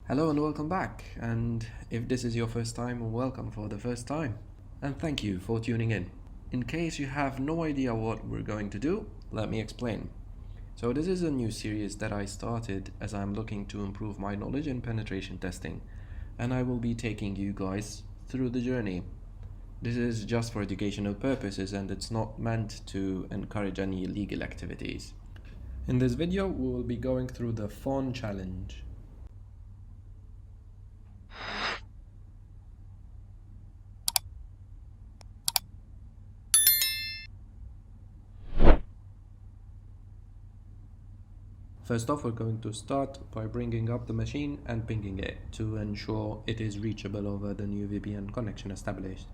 Hello and welcome back, and if this is your first time, welcome for the first time. And thank you for tuning in. In case you have no idea what we're going to do, let me explain. So this is a new series that I started as I'm looking to improve my knowledge in penetration testing, and I will be taking you guys through the journey. This is just for educational purposes and it's not meant to encourage any illegal activities. In this video, we will be going through the Fawn challenge. First off, we're going to start by bringing up the machine and pinging it to ensure it is reachable over the new VPN connection established.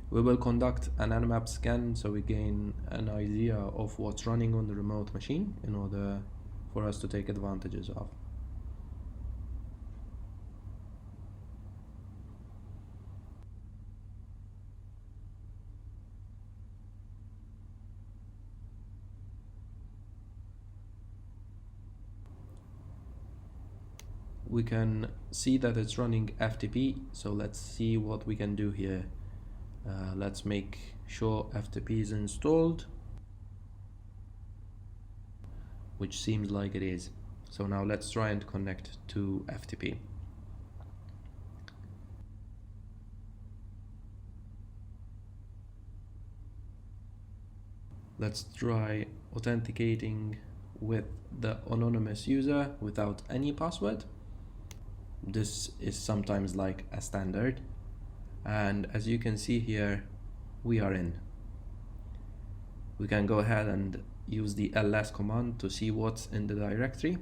We will conduct an nmap scan so we gain an idea of what's running on the remote machine in order for us to take advantages of. We can see that it's running FTP, so let's see what we can do here. Let's make sure FTP is installed, which seems like it is. So now let's try and connect to FTP. Let's try authenticating with the anonymous user without any password. This is sometimes like a standard. And as you can see here, we are in. We can go ahead and use the ls command to see what's in the directory.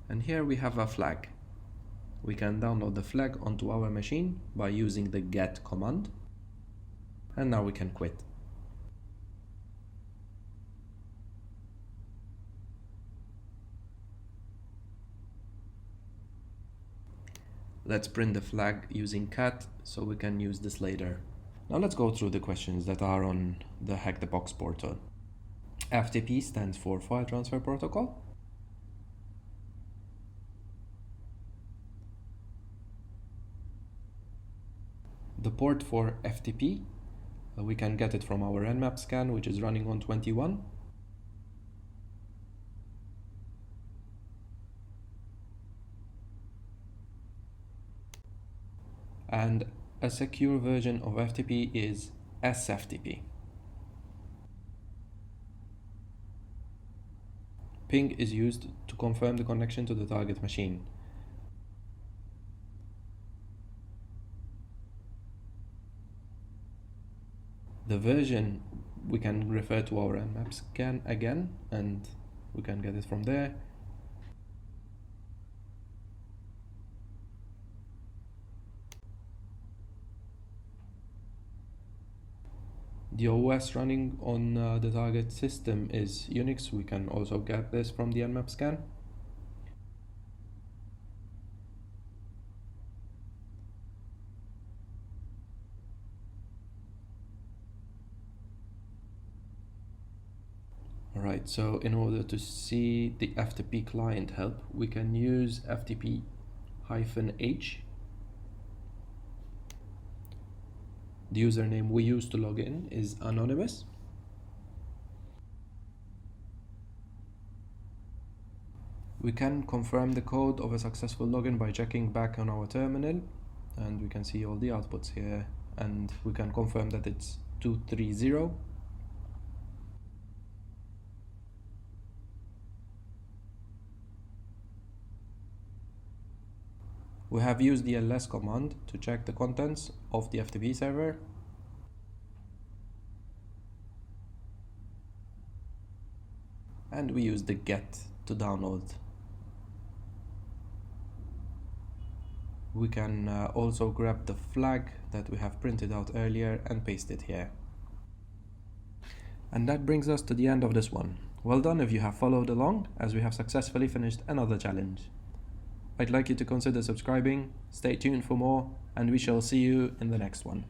And here we have a flag. We can download the flag onto our machine by using the get command. And now we can quit. Let's print the flag using cat so we can use this later. Now let's go through the questions that are on the Hack the Box portal. FTP stands for File Transfer Protocol. The port for FTP, we can get it from our nmap scan, which is running on 21. And a secure version of FTP is SFTP. Ping is used to confirm the connection to the target machine. The version, we can refer to our nmap scan again and we can get it from there. The OS running on the target system is Unix. We can also get this from the nmap scan. Alright, so in order to see the FTP client help, we can use FTP-H. The username we use to log in is anonymous. We can confirm the code of a successful login by checking back on our terminal, and we can see all the outputs here, and we can confirm that it's 230. We have used the ls command to check the contents of the FTP server. And we use the get to download. We can also grab the flag that we have printed out earlier and paste it here. And that brings us to the end of this one. Well done if you have followed along, as we have successfully finished another challenge. I'd like you to consider subscribing. Stay tuned for more, and we shall see you in the next one.